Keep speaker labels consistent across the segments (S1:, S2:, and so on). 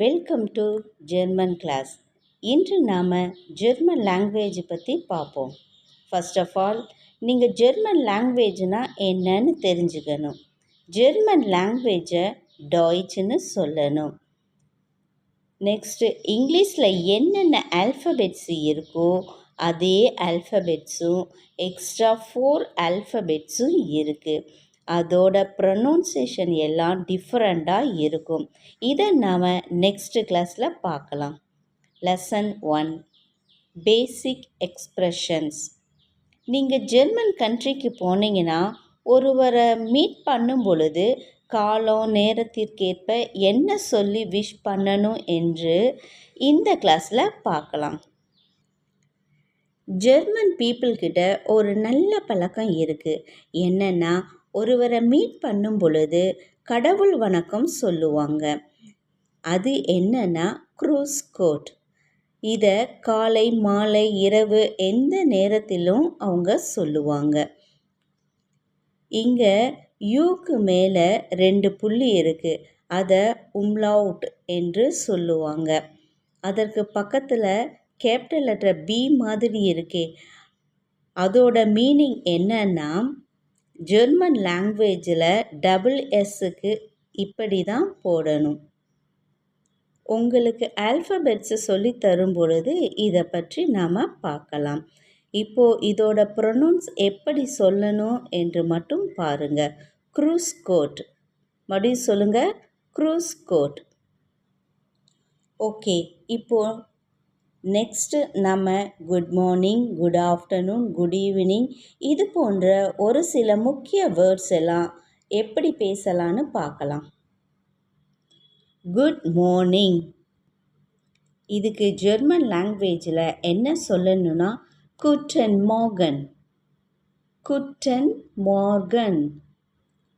S1: Welcome to German class. இன்று நாம் German language பற்றி பார்ப்போம். ஃபர்ஸ்ட் ஆஃப் ஆல் நீங்கள் ஜெர்மன் லாங்குவேஜ்னால் என்னன்னு தெரிஞ்சுக்கணும். ஜெர்மன் லாங்குவேஜை டாய்ச்னு சொல்லணும். நெக்ஸ்ட்டு இங்கிலீஷில் என்னென்ன ஆல்ஃபபெட்ஸ் இருக்கோ அதே ஆல்ஃபபெட்ஸும் எக்ஸ்ட்ரா 4 ஆல்ஃபபெட்ஸும் இருக்குது. அதோட ப்ரொனவுன்சேஷன் எல்லாம் டிஃப்ரெண்ட்டாக இருக்கும். இதை நாம் நெக்ஸ்ட் கிளாஸில் பார்க்கலாம். லெசன் 1 பேசிக் எக்ஸ்ப்ரெஷன்ஸ். நீங்கள் ஜெர்மன் கண்ட்ரிக்கு போனீங்கன்னா ஒருவரை மீட் பண்ணும் பொழுது காலம் நேரத்திற்கேற்ப என்ன சொல்லி விஷ் பண்ணணும் என்று இந்த கிளாஸில் பார்க்கலாம். ஜெர்மன் பீப்புள்கிட்ட ஒரு நல்ல பழக்கம் இருக்குது. என்னென்னா ஒருவரை மீட் பண்ணும் பொழுது கடவுள் வணக்கம் சொல்லுவாங்க. அது என்னன்னா க்ரூஸ் கோட். இதை காலை மாலை இரவு எந்த நேரத்திலும் அவங்க சொல்லுவாங்க. இங்கே யூக்கு மேலே 2 புள்ளி இருக்குது. அதை உம்லவுட் என்று சொல்லுவாங்க. அதற்கு பக்கத்தில் கேபிட்டல் லெட்டர் பி மாதிரி இருக்கே, அதோட மீனிங் என்னன்னா ஜெர்மன் லாங்குவேஜில் டபுள் எஸ்ஸுக்கு இப்படி தான் போடணும். உங்களுக்கு ஆல்ஃபபெட்ஸை சொல்லி தரும் பொழுது இதை பற்றி நாம் பார்க்கலாம். இப்போது இதோட ப்ரொனவுன்ஸ் எப்படி சொல்லணும் என்று மட்டும் பாருங்கள். Cruise coat. மறுபடியும் சொல்லுங்கள், க்ரூஸ் கோட். ஓகே, இப்போது நெக்ஸ்ட்டு நம்ம good morning, good afternoon, good evening இது போன்ற ஒரு சில முக்கிய வேர்ட்ஸ் எல்லாம் எப்படி பேசலான்னு பார்க்கலாம். Good morning. இதுக்கு ஜெர்மன் லாங்குவேஜில் என்ன சொல்லணும்னா குட்டன் மார்கன். குட்டன் மார்கன்.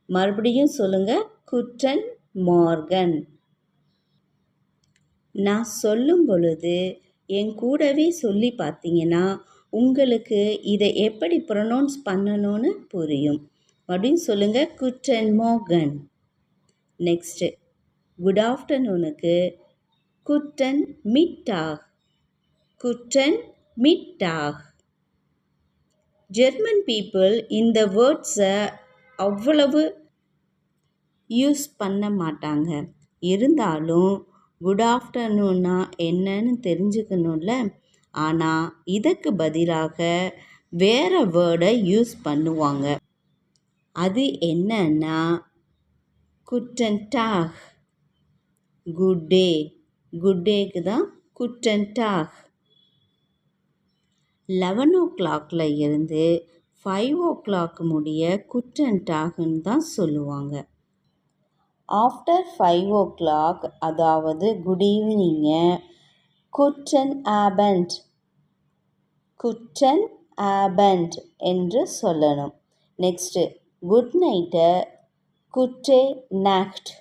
S1: மறுபடியும் சொல்லுங்கள், குட்டன் மார்கன். நான் சொல்லும் பொழுது என் கூடவே சொல்லி பார்த்தீங்கன்னா உங்களுக்கு இதை எப்படி ப்ரொனவுன்ஸ் பண்ணணும்னு புரியும். மறுபடியும் சொல்லுங்கள், குட்டன் மார்கன். நெக்ஸ்ட்டு குட் ஆஃப்டர்நூனுக்கு குட்டன் மிட்டாக். குட்டன் மிட்டாக். ஜெர்மன் பீப்புள் இந்த வேர்ட்ஸை அவ்வளவு யூஸ் பண்ண மாட்டாங்க. இருந்தாலும் குட் ஆஃப்டர்நூன்னா என்னன்னு தெரிஞ்சுக்கணும்ல. ஆனால் இதற்கு பதிலாக வேறு வேர்டை யூஸ் பண்ணுவாங்க. அது என்னன்னா குட்டன் டாக். Good day. குட் டேக்கு தான் குட்டன் டாக். 11 o'clock இருந்து 5 o'clock முடிய குட்டன் டாக்னு தான் சொல்லுவாங்க. ஆஃப்டர் 5 o'clock அதாவது குட் ஈவினிங்கை குட்டன் ஆபண்ட். குட்டன் ஆபண்ட் என்று சொல்லணும். நெக்ஸ்ட்டு குட் நைட்டை குட்டே நாக்ட்.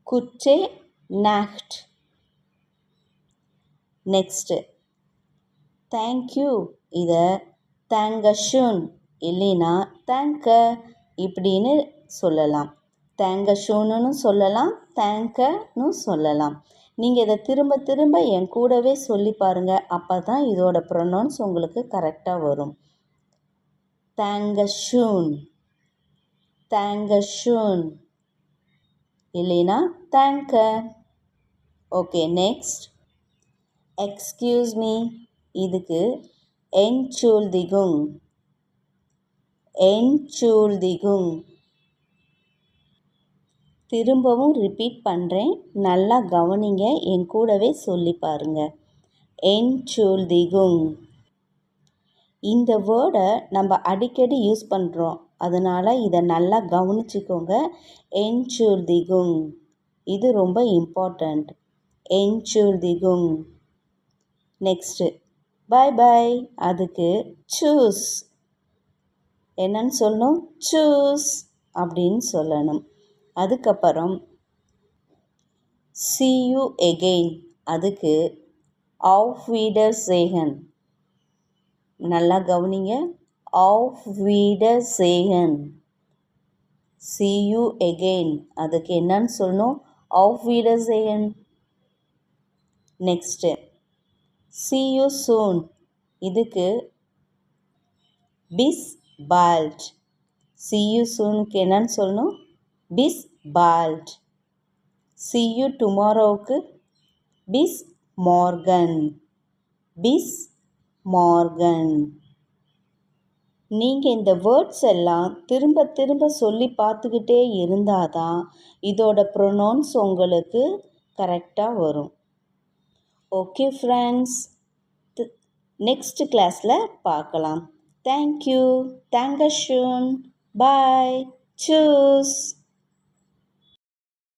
S1: குட்டே நாக்ட். நெக்ஸ்ட்டு தேங்க்யூ இதை தேங்கஷூன் இல்லைன்னா தேங்க இப்படின்னு சொல்லலாம். தேங்கஷூன்னு சொல்லலாம், தேங்கன்னு சொல்லலாம். நீங்கள் இதை திரும்ப திரும்ப என் கூடவே சொல்லி பாருங்கள். அப்போ தான் இதோட ப்ரொனவுன்ஸ் உங்களுக்கு கரெக்டாக வரும். தேங்கஷூன். தேங்கஷூன் இல்லைன்னா தேங்க. Okay, next excuse me. இதுக்கு என்சூல்திகுங். என்சூல்திகுங். திரும்பவும் ரிப்பீட் பண்ணுறேன், நல்லா கவனிங்க, என் கூடவே சொல்லி பாருங்கள். என்சூல்திகுங். இந்த வேர்டை நம்ம அடிக்கடி யூஸ் பண்ணுறோம், அதனால் இதை நல்லா கவனிச்சுக்கோங்க. என்சூல்திகுங் இது ரொம்ப இம்பார்ட்டண்ட். என்சூல்திகுங். Next bye bye. அதுக்கு சூஸ். என்னன்னு சொல்லணும்? சூஸ் அப்படின்னு சொல்லணும். அதுக்கப்புறம் see you again. அதுக்கு auf Wiedersehen. நல்லா கவனிங்க, auf Wiedersehen. see you again அதுக்கு என்னன்னு சொல்லணும்? auf Wiedersehen. Next see you soon. இதுக்கு bis bald. see you soonக்கு என்னன்னு சொல்லணும்? bis bald. see you tomorrowக்கு bis morgen. bis morgen. நீங்கள் இந்த வேர்ட்ஸ் எல்லாம் திரும்ப திரும்ப சொல்லி பார்த்துக்கிட்டே இருந்தால் தான் இதோட ப்ரொனவுன்ஸ் உங்களுக்கு கரெக்டாக வரும். ஓகே ஃப்ரெண்ட்ஸ், நெக்ஸ்ட் கிளாஸில் பார்க்கலாம். தேங்க்யூ, தேங்கஷூன், பாய், சூஸ்.